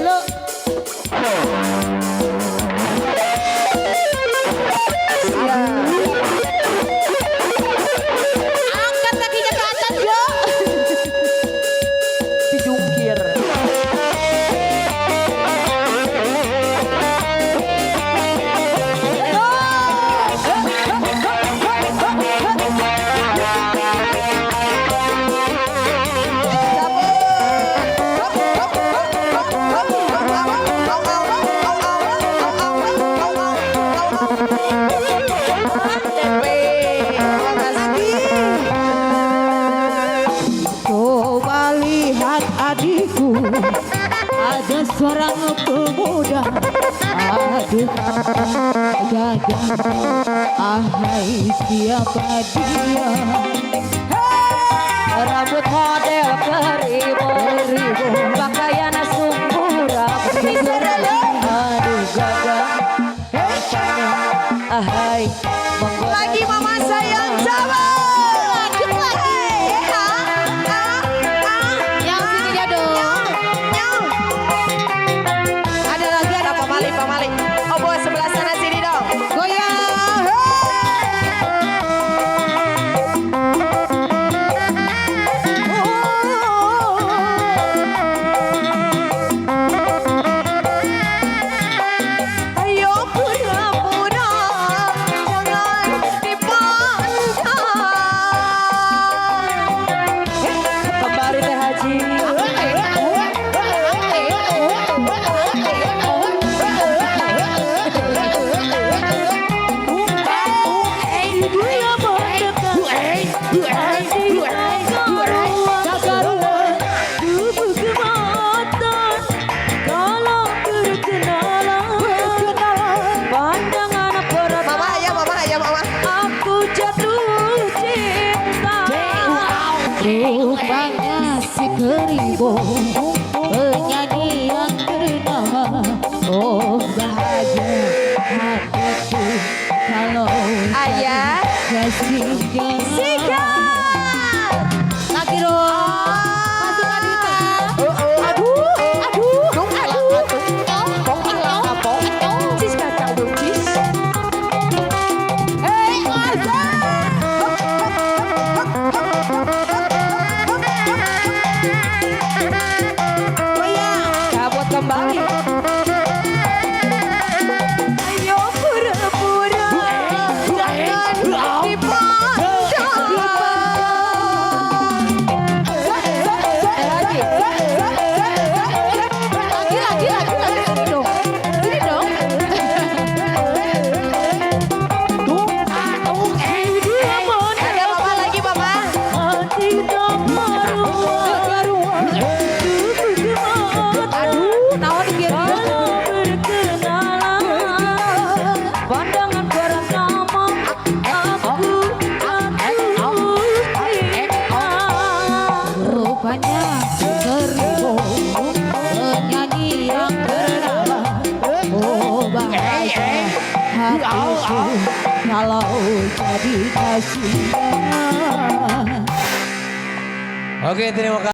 Lo. Angkat kakinya ke atas yo. Dijungkir. Coba lihat adikku, ada seorang pemuda, aduh gagah, ahai siapa dia? Rambut model keribu, pakaian sungguh rapi, aduh gagah, ahai Lagi mama sayang sama. Pamali. Oh, bawa sebelah sana sini dong. goyang. Ayo pura-pura jangan dipandang. Kembali teh Haji. Rupanya si keribo, penyanyi yang ternama. Oh bahagia hatiku kalau Ayah. kasihnya. Sikat. Lagi dong. Masuk Adita. Cis kacang dong, cis. Cabut kembali. Ayo pura-pura jangan dipandang. Lagi sini dong. Sini dong. Ada mama lagi mama. Aduh, naon gitu. Pandangan pertama aku rupanya keribu, penyanyi yang bernama. Oh bahagia hatiku kalau jadi kasihnya. Oke, terima kasih.